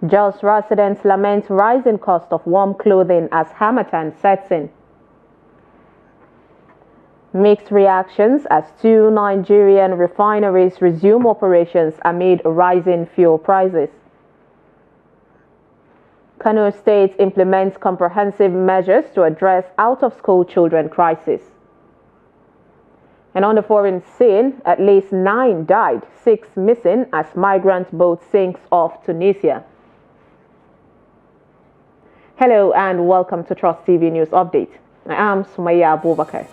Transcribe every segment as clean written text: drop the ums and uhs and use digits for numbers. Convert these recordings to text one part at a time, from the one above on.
Jos residents lament rising cost of warm clothing as harmattan sets in. Mixed reactions as 2 Nigerian refineries resume operations amid rising fuel prices. Kanu State implements comprehensive measures to address out-of-school children crisis. And on the foreign scene, at least 9 died, 6 missing as migrant boat sinks off Tunisia. Hello and welcome to Trust TV News Update. I am Sumaya Abubakar.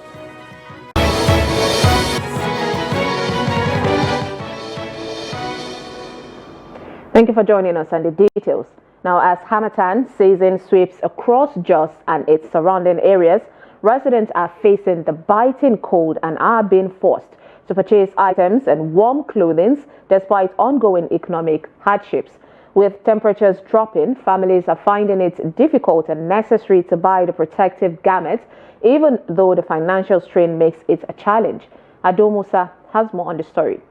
Thank you for joining us and the details. Now, as harmattan season sweeps across Jos and its surrounding areas, residents are facing the biting cold and are being forced to purchase items and warm clothing despite ongoing economic hardships. With temperatures dropping, families are finding it difficult and necessary to buy the protective garments, even though the financial strain makes it a challenge. Ado Musa has more on the story.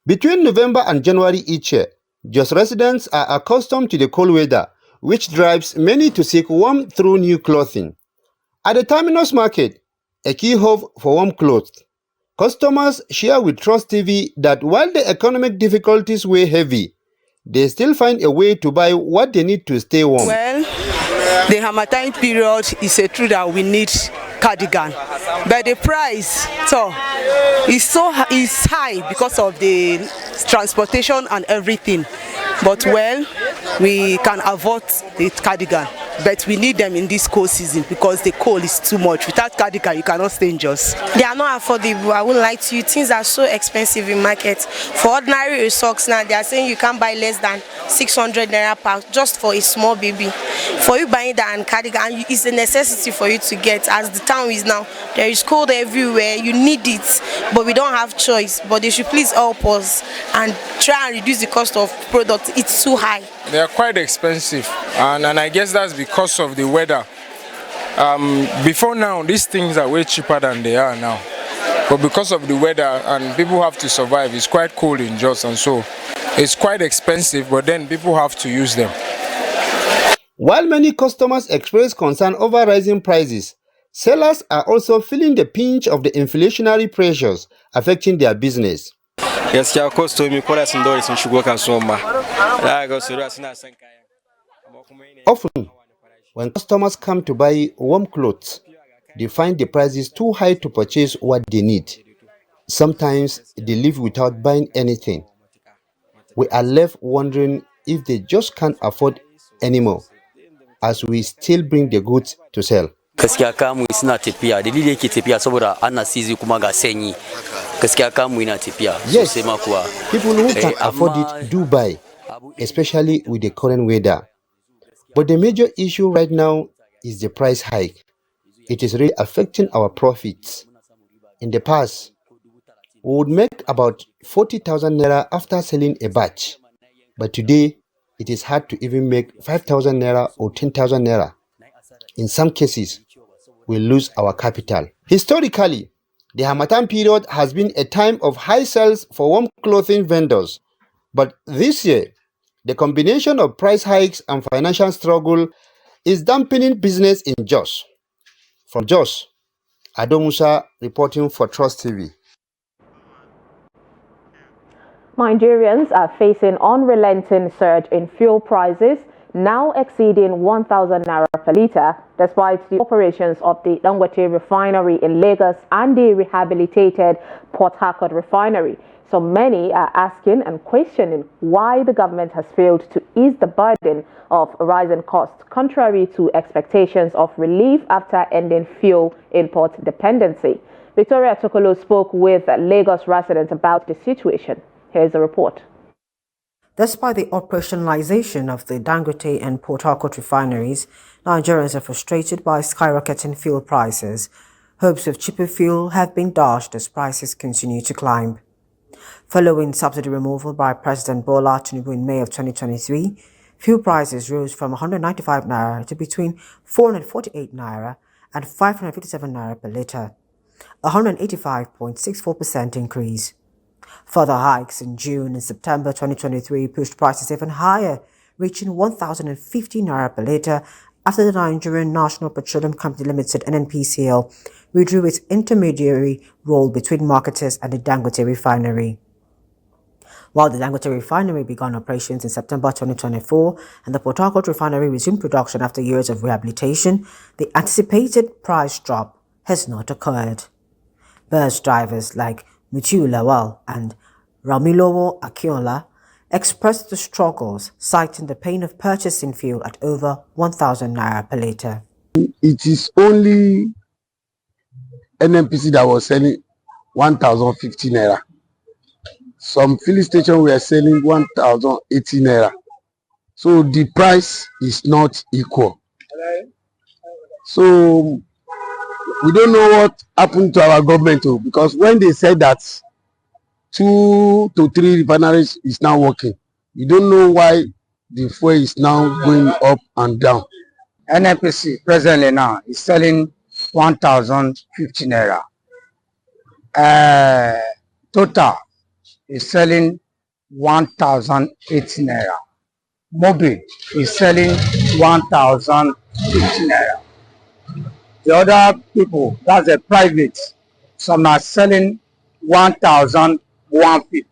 Between November and January each year, Jos residents are accustomed to the cold weather, which drives many to seek warmth through new clothing. At the terminus market, a key hub for warm clothes, customers share with Trust TV that while the economic difficulties weigh heavy, they still find a way to buy what they need to stay warm. Well, the harmattan period is a truth that we need cardigan, but the price is high because of the transportation and everything. But well, we can avoid the cardigan, but we need them in this cold season because the cold is too much. Without cardigan, you cannot stay in Jos. They are not affordable. I wouldn't lie to you. Things are so expensive in market. For ordinary socks now, they are saying you can't buy less than 600 naira per just for a small baby. For you buying that and cardigan, it's a necessity for you to get. As the town is now, there is cold everywhere. You need it, but we don't have choice. But they should please help us and try and reduce the cost of product. It's too high. They are quite expensive, and I guess that's because of the weather. Before now, these things are way cheaper than they are now. But because of the weather and people have to survive, it's quite cold in Jos, and so it's quite expensive, but then people have to use them. While many customers express concern over rising prices, sellers are also feeling the pinch of the inflationary pressures affecting their business. Often, when customers come to buy warm clothes, they find the prices too high to purchase what they need. Sometimes they leave without buying anything. We are left wondering if they just can't afford anymore, as we still bring the goods to sell. Yes, people who can afford it do buy, especially with the current weather. But the major issue right now is the price hike. It is really affecting our profits. In the past, we would make about 40,000 naira after selling a batch. But today, it is hard to even make 5,000 naira or 10,000 naira. In some cases, we lose our capital. Historically, the harmattan period has been a time of high sales for warm clothing vendors. But this year, the combination of price hikes and financial struggle is dampening business in Jos. From Jos, Ado Musa reporting for Trust TV. Nigerians are facing unrelenting surge in fuel prices, now exceeding 1,000 naira per litre, despite the operations of the Dangote refinery in Lagos and the rehabilitated Port Harcourt refinery. So many are asking and questioning why the government has failed to ease the burden of rising costs, contrary to expectations of relief after ending fuel import dependency. Victoria Tokolo spoke with Lagos residents about the situation. Here's the report. Despite the operationalization of the Dangote and Port Harcourt refineries, Nigerians are frustrated by skyrocketing fuel prices. Hopes of cheaper fuel have been dashed as prices continue to climb. Following subsidy removal by President Bola Tinubu in May of 2023, fuel prices rose from 195 naira to between 448 naira and 557 naira per litre, a 185.64% increase. Further hikes in June and September 2023 pushed prices even higher, reaching 1,050 naira per litre after the Nigerian National Petroleum Company Limited (NNPCL) withdrew its intermediary role between marketers and the Dangote refinery. While the Dangote refinery began operations in September 2024 and the Port Harcourt refinery resumed production after years of rehabilitation, the anticipated price drop has not occurred. Bus drivers like Mutiu Lawal and Ramilowo Akinola expressed the struggles, citing the pain of purchasing fuel at over 1,000 naira per litre. It is only NNPC that was selling 1,050 naira. Some filling stations were selling 1,080 naira. So the price is not equal. So we don't know what happened to our government too, because when they said that 2 to 3 refineries is now working, we don't know why the fuel is now going up and down. NNPC presently now is selling 1,050 naira. Total is selling 1,080 naira. Mobil is selling 1,050 naira. The other people, that's a private, some are selling 1,150.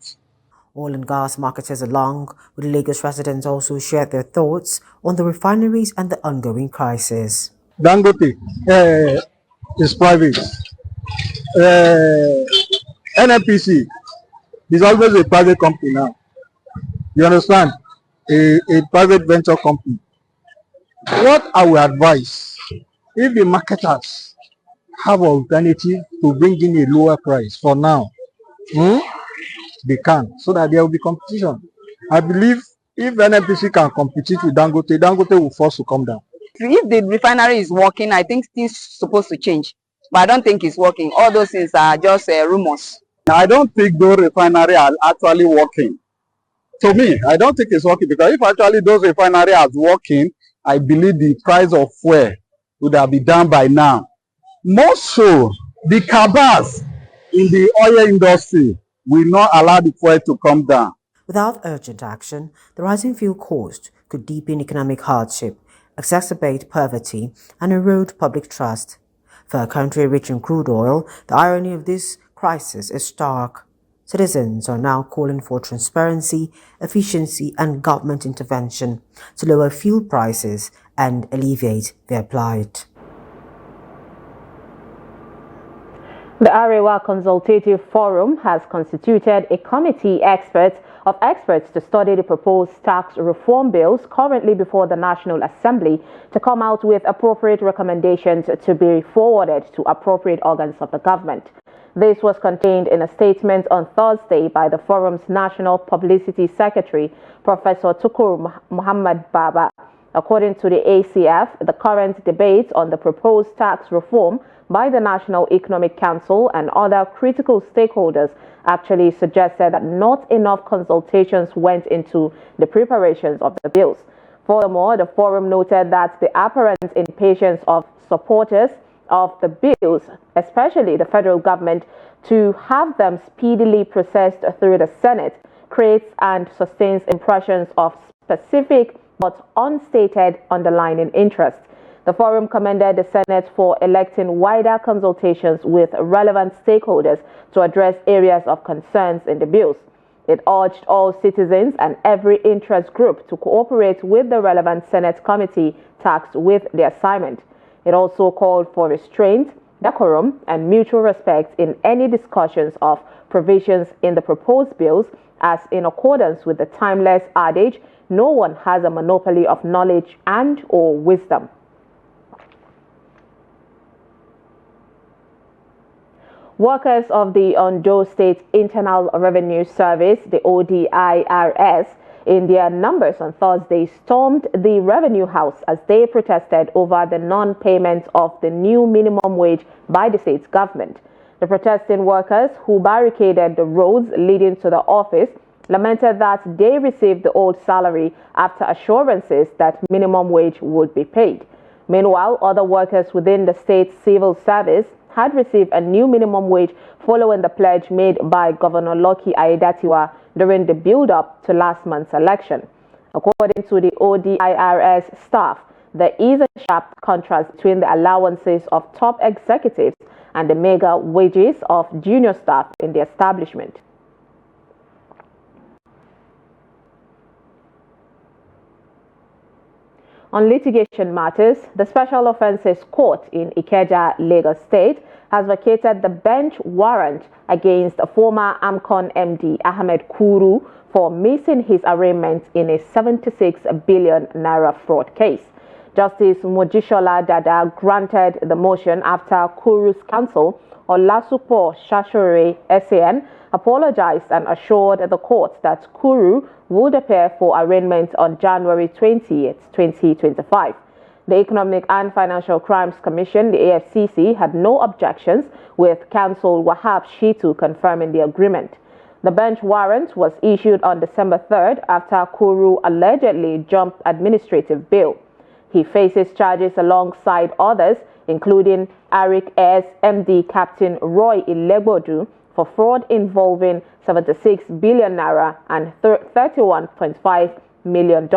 Oil and gas marketers along with Lagos residents also shared their thoughts on the refineries and the ongoing crisis. Dangote is private. NNPC is always a private company now. You understand? A private venture company. What I would advise, if the marketers have alternative to bring in a lower price for now, they can, so that there will be competition. I believe if NNPC can compete with Dangote, Dangote will force to come down. If the refinery is working, I think things supposed to change. But I don't think it's working. All those things are just rumors. I don't think those refineries are actually working. To me, I don't think it's working, because if actually those refineries are working, I believe the price of fuel would have been down by now. More so, the cabals in the oil industry will not allow the fuel to come down. Without urgent action, the rising fuel cost could deepen economic hardship, exacerbate poverty, and erode public trust. For a country rich in crude oil, the irony of this crisis is stark. Citizens are now calling for transparency, efficiency, and government intervention to lower fuel prices and alleviate their plight. The Arewa Consultative Forum has constituted a committee of experts to study the proposed tax reform bills currently before the National Assembly to come out with appropriate recommendations to be forwarded to appropriate organs of the government. This was contained in a statement on Thursday by the forum's National Publicity Secretary, Professor Kuru Muhammad Baba. According to the ACF, the current debate on the proposed tax reform by the National Economic Council and other critical stakeholders actually suggested that not enough consultations went into the preparations of the bills. Furthermore, the forum noted that the apparent impatience of supporters of the bills, especially the federal government, to have them speedily processed through the Senate, creates and sustains impressions of specific but unstated underlying interest. The forum commended the Senate for electing wider consultations with relevant stakeholders to address areas of concerns in the bills. It urged all citizens and every interest group to cooperate with the relevant Senate committee tasked with the assignment. It also called for restraint, decorum, and mutual respect in any discussions of provisions in the proposed bills, as in accordance with the timeless adage, no one has a monopoly of knowledge and/or wisdom. Workers of the Ondo State Internal Revenue Service, the ODIRS, in their numbers on Thursday, stormed the Revenue House as they protested over the non-payment of the new minimum wage by the state's government. The protesting workers, who barricaded the roads leading to the office, lamented that they received the old salary after assurances that minimum wage would be paid. Meanwhile, other workers within the state's civil service had received a new minimum wage following the pledge made by Governor Lucky Aiyedatiwa during the build-up to last month's election. According to the ODIRS staff, there is a sharp contrast between the allowances of top executives and the mega wages of junior staff in the establishment. On litigation matters, the Special Offences Court in Ikeja, Lagos State, has vacated the bench warrant against former AMCON MD Ahmed Kuru for missing his arraignment in a 76 billion naira fraud case. Justice Mojishola Dada granted the motion after Kuru's counsel, Olasupo Shashore SAN, apologized and assured the court that Kuru would appear for arraignment on January 20th, 2025. The Economic and Financial Crimes Commission, the EFCC, had no objections, with counsel Wahab Shitu confirming the agreement. The bench warrant was issued on December 3rd after Kuru allegedly jumped administrative bail. He faces charges alongside others, including Arik Air's MD Captain Roy Ilebodu, for fraud involving 76 billion naira and $31.5 million.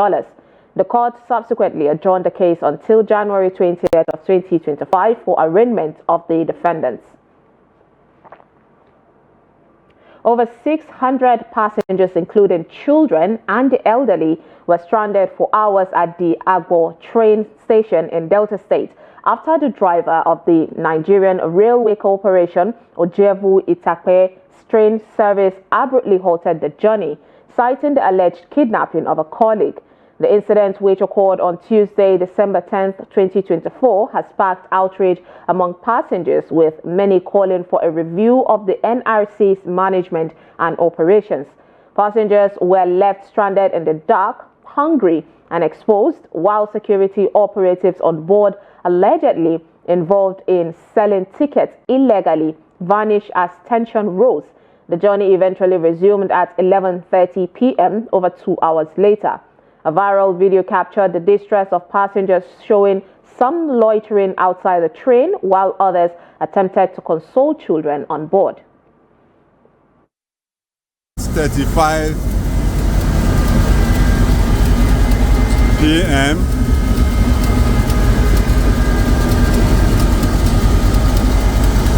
The court subsequently adjourned the case until January 20th of 2025 for arraignment of the defendants. Over 600 passengers, including children and the elderly, were stranded for hours at the Agbo train station in Delta State after the driver of the Nigerian Railway Corporation, Ojebu Itakpe train service, abruptly halted the journey, citing the alleged kidnapping of a colleague. The incident, which occurred on Tuesday, December 10th, 2024, has sparked outrage among passengers, with many calling for a review of the NRC's management and operations. Passengers were left stranded in the dark, hungry and exposed, while security operatives on board, allegedly involved in selling tickets illegally, vanished as tension rose. The journey eventually resumed at 11:30 p.m. over 2 hours later. A viral video captured the distress of passengers, showing some loitering outside the train while others attempted to console children on board. 35 p.m.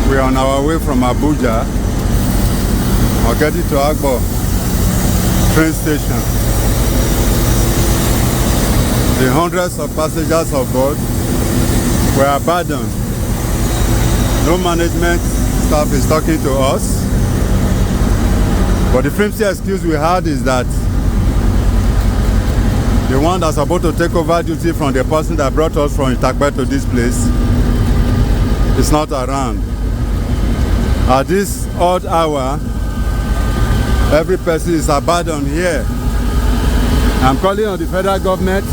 We are on our way from Abuja. We're getting to Agbo train station. The hundreds of passengers on board were abandoned. No management staff is talking to us. But the flimsy excuse we had is that the one that's supposed to take over duty from the person that brought us from Itakpe to this place is not around. At this odd hour, every person is abandoned here. I'm calling on the federal government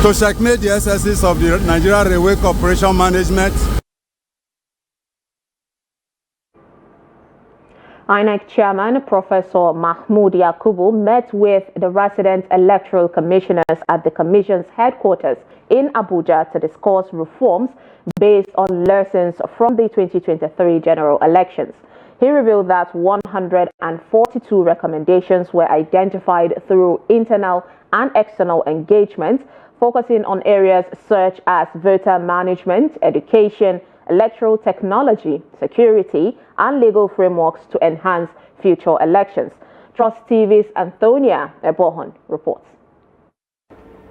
to checkmate the excesses of the Nigeria Railway Corporation management. INEC Chairman Professor Mahmoud Yakubu met with the resident electoral commissioners at the commission's headquarters in Abuja to discuss reforms based on lessons from the 2023 general elections. He revealed that 142 recommendations were identified through internal and external engagement, focusing on areas such as voter management, education, electoral technology, security, and legal frameworks to enhance future elections. Trust TV's Antonia Ebohon reports.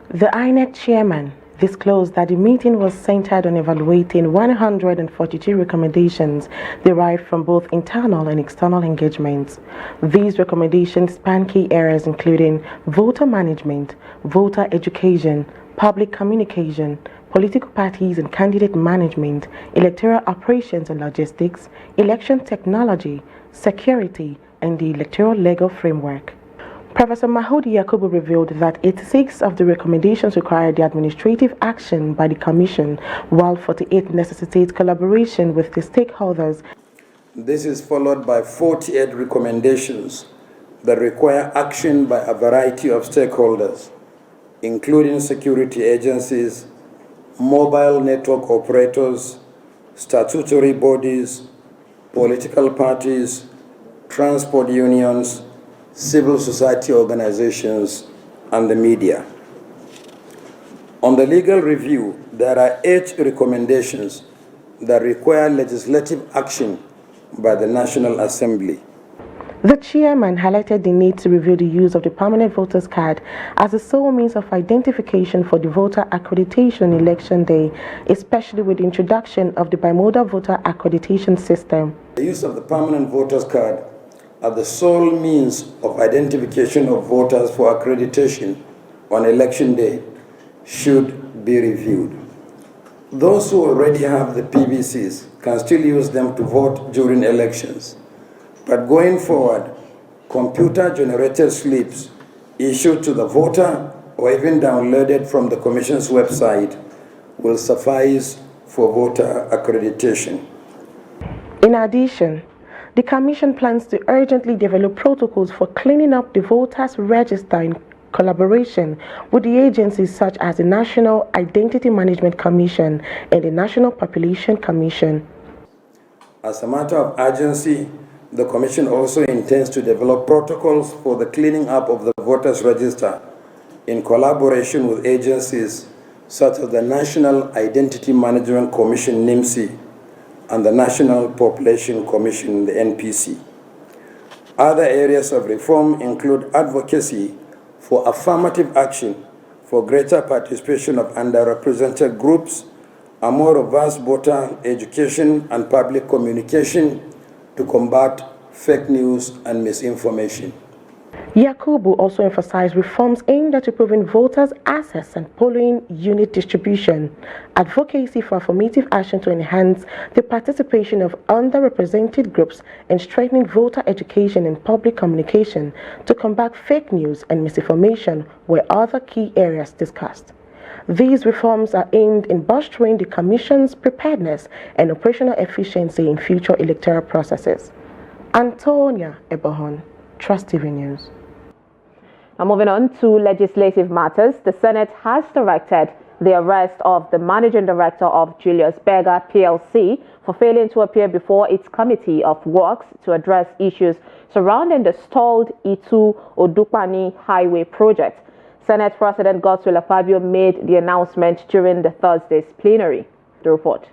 The INEC chairman disclosed that the meeting was centered on evaluating 142 recommendations derived from both internal and external engagements. These recommendations span key areas including voter management, voter education, public communication, political parties and candidate management, electoral operations and logistics, election technology, security, and the electoral legal framework. Professor Mahmoud Yakubu revealed that 86 of the recommendations required the administrative action by the Commission, while 48 necessitate collaboration with the stakeholders. This is followed by 48 recommendations that require action by a variety of stakeholders, including security agencies, mobile network operators, statutory bodies, political parties, transport unions, civil society organizations, and the media. On the legal review, there are 8 recommendations that require legislative action by the National Assembly. The chairman highlighted the need to review the use of the permanent voters card as the sole means of identification for the voter accreditation on election day, especially with the introduction of the bimodal voter accreditation system. The use of the permanent voters card as the sole means of identification of voters for accreditation on election day should be reviewed. Those who already have the PVCs can still use them to vote during elections. But going forward, computer-generated slips issued to the voter or even downloaded from the Commission's website will suffice for voter accreditation. In addition, the Commission plans to urgently develop protocols for cleaning up the voters' register in collaboration with the agencies such as the National Identity Management Commission and the National Population Commission. As a matter of urgency, the Commission also intends to develop protocols for the cleaning up of the voters' register in collaboration with agencies such as the National Identity Management Commission, NIMC, and the National Population Commission, the NPC. Other areas of reform include advocacy for affirmative action for greater participation of underrepresented groups, a more robust voter education and public communication to combat fake news and misinformation. Yakubu also emphasized reforms aimed at improving voters' access and polling unit distribution, advocacy for affirmative action to enhance the participation of underrepresented groups, and strengthening voter education and public communication to combat fake news and misinformation were other key areas discussed. These reforms are aimed in bolstering the Commission's preparedness and operational efficiency in future electoral processes. Antonia Ebohon, Trust TV News. Now moving on to legislative matters, the Senate has directed the arrest of the Managing Director of Julius Berger PLC for failing to appear before its Committee of Works to address issues surrounding the stalled Itu-Odukpani Highway project. Senate President Godswill Akpabio made the announcement during the Thursday's plenary. The report.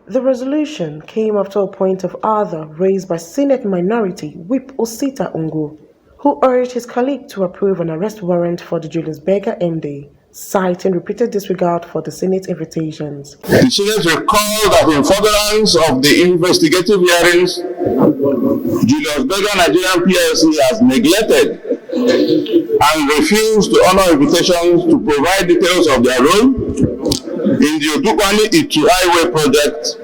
The resolution came after a point of order raised by Senate Minority Whip Osita Ungu, who urged his colleague to approve an arrest warrant for the Julius Berger MD, citing repeated disregard for the Senate invitations. The Senate recalled that in furtherance of the investigative hearings, Julius Berger Nigerian PLC has neglected and refused to honor invitations to provide details of their role in the Odukpani Itu Highway project,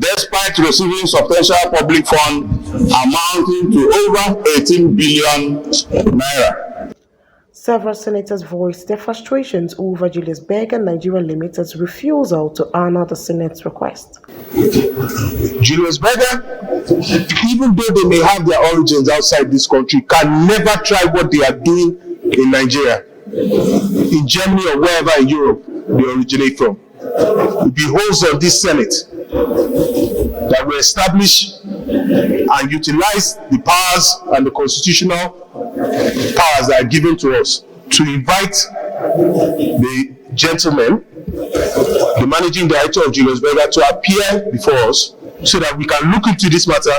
despite receiving substantial public funds amounting to over 18 billion naira. Several senators voiced their frustrations over Julius Berger Nigeria Limited's refusal to honor the Senate's request. Julius Berger, even though they may have their origins outside this country, can never try what they are doing in Nigeria, in Germany or wherever in Europe they originate from. It behoves of this Senate that we establish and utilize the powers and the constitutional powers that are given to us to invite the gentleman, the managing director of Julius Berger, to appear before us so that we can look into this matter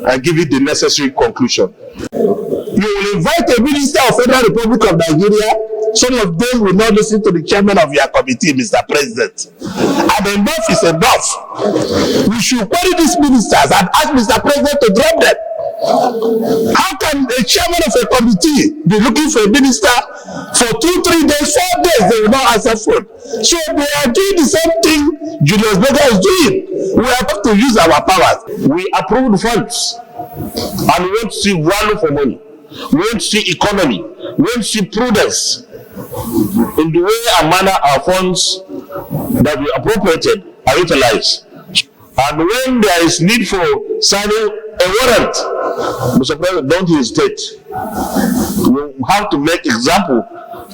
and give it the necessary conclusion. You will invite a minister of Federal Republic of Nigeria. Some of them will not listen to the chairman of your committee, Mr. President. And enough is enough. We should query these ministers and ask Mr. President to drop them. How can a chairman of a committee be looking for a minister for 2-3 days, 4 days, they will not answer phone? So they are doing the same thing Julius Berger is doing. We have to use our powers. We approve funds and we want to see value for money. We want to see economy. We want to see prudence in the way and manner our funds that we appropriated are utilized. And when there is need for signing a warrant, Mr. President, don't hesitate. We have to make example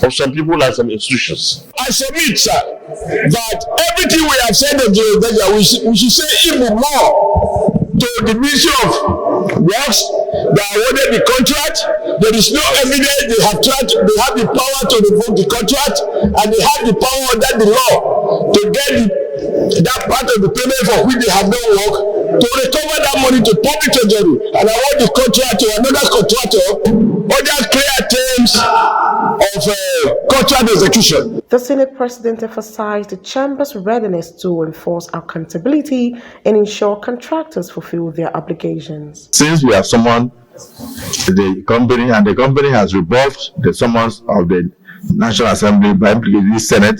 of some people and some institutions. I submit, sir, that everything we have said of Julius Berger, we should say even more to the Ministry of Works that awarded the contract, There is no evidence they have the power to revoke the contract, and they have the power under the law to get that part of the payment for which they have no work, to recover that money to public treasury and award the contract to another contractor under clear terms of contract execution. The Senate President emphasized the Chamber's readiness to enforce accountability and ensure contractors fulfill their obligations. Since we have summoned the company and the company has rebuffed the summons of the National Assembly by implicating the Senate,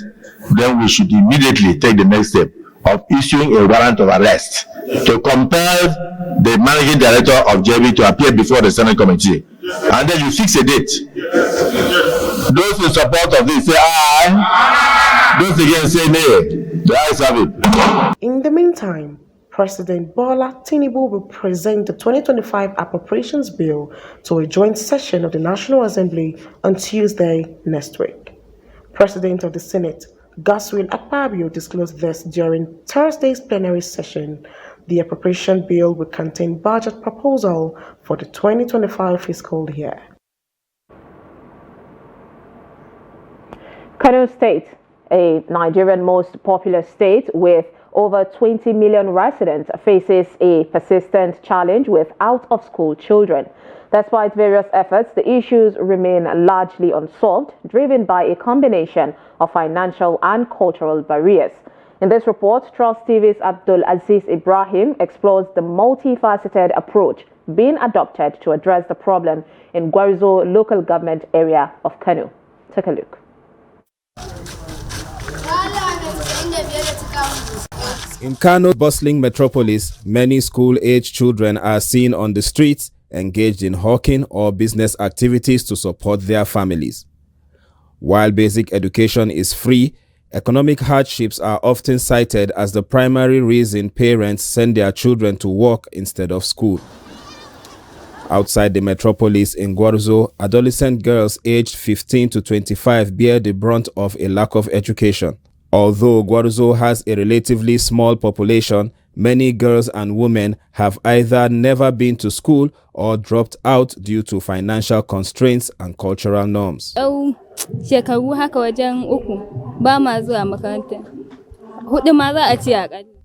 then we should immediately take the next step of issuing a warrant of arrest to compel the managing director of JB to appear before the Senate committee. And then you fix a date. Those in support of this say aye. Those against say nay. The ayes have it. In the meantime, President Bola Tinubu will present the 2025 Appropriations Bill to a joint session of the National Assembly on Tuesday next week. President of the Senate, Godswill Akpabio, disclosed this during Thursday's plenary session. The appropriation bill will contain budget proposal for the 2025 fiscal year. Kano State, a Nigerian most populous state with over 20 million residents, faces a persistent challenge with out-of-school children. Despite various efforts, the issues remain largely unsolved, driven by a combination of financial and cultural barriers. In this report, Trust TV's Abdul Aziz Ibrahim explores the multifaceted approach being adopted to address the problem in Gwarzo local government area of Kano. Take a look. In Kano's bustling metropolis, many school-age children are seen on the streets, engaged in hawking or business activities to support their families. While basic education is free, economic hardships are often cited as the primary reason parents send their children to work instead of school. Outside the metropolis in Gwarzo, adolescent girls aged 15 to 25 bear the brunt of a lack of education. Although Gwarzo has a relatively small population, many girls and women have either never been to school or dropped out due to financial constraints and cultural norms.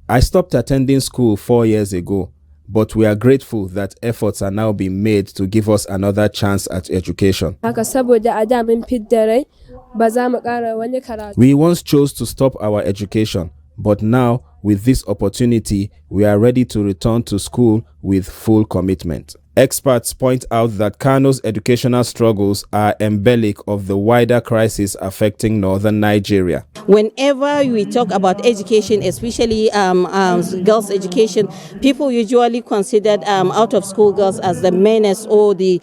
I stopped attending school 4 years ago, but we are grateful that efforts are now being made to give us another chance at education. We once chose to stop our education, but now, with this opportunity, we are ready to return to school with full commitment. Experts point out that Kano's educational struggles are emblematic of the wider crisis affecting northern Nigeria. Whenever we talk about education, especially girls' education, people usually consider out-of-school girls as the menace or the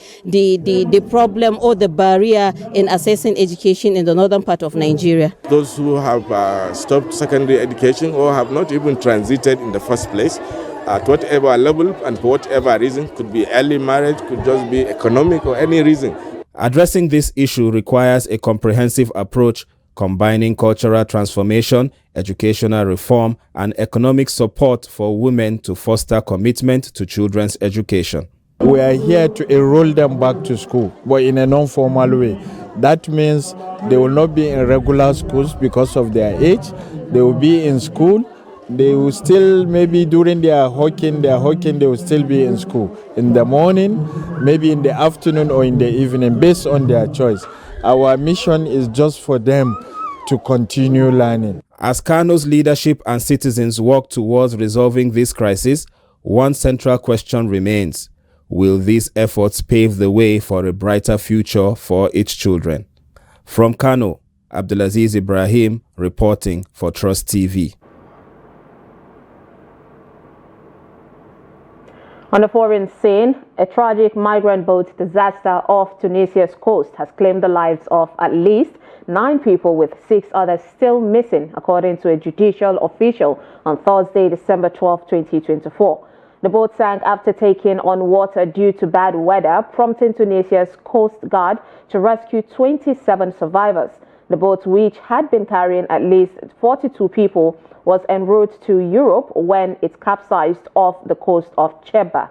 problem or the barrier in accessing education in the northern part of Nigeria. Those who have stopped secondary education or have not even transited in the first place, at whatever level and for whatever reason, could be early marriage, could just be economic or any reason. Addressing this issue requires a comprehensive approach combining cultural transformation, educational reform, and economic support for women to foster commitment to children's education. We are here to enroll them back to school, but in a non-formal way. That means they will not be in regular schools because of their age. They will be in school. They will still, maybe during their hawking, they will still be in school. In the morning, maybe in the afternoon or in the evening, based on their choice. Our mission is just for them to continue learning. As Kano's leadership and citizens work towards resolving this crisis, one central question remains. Will these efforts pave the way for a brighter future for its children? From Kano, Abdulaziz Ibrahim reporting for Trust TV. On the foreign scene, a tragic migrant boat disaster off Tunisia's coast has claimed the lives of at least 9 people, with 6 others still missing, according to a judicial official on Thursday, December 12, 2024. The boat sank after taking on water due to bad weather, prompting Tunisia's Coast Guard to rescue 27 survivors. The boat, which had been carrying at least 42 people, was en route to Europe when it capsized off the coast of Cheba.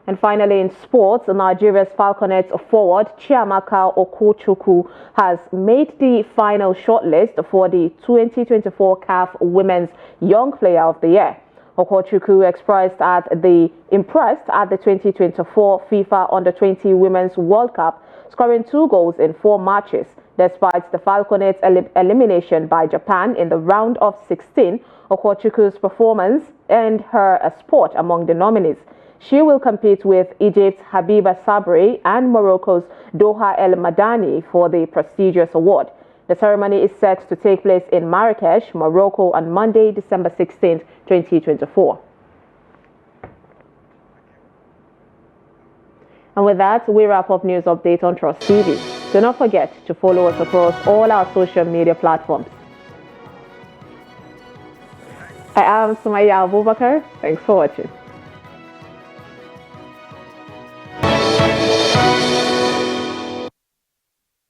And finally, in sports, Nigeria's Falconets forward Chiamaka Okochukwu has made the final shortlist for the 2024 CAF Women's Young Player of the Year. Okochukwu impressed at the 2024 FIFA Under-20 Women's World Cup, scoring 2 goals in 4 matches. Despite the Falconets' elimination by Japan in the round of 16, Okochukwu's performance earned her a spot among the nominees. She will compete with Egypt's Habiba Sabri and Morocco's Doha El Madani for the prestigious award. The ceremony is set to take place in Marrakesh, Morocco on Monday, December 16, 2024. And with that, we wrap up News Update on Trust TV. Do not forget to follow us across all our social media platforms. I am Sumaya Abubakar. Thanks for watching.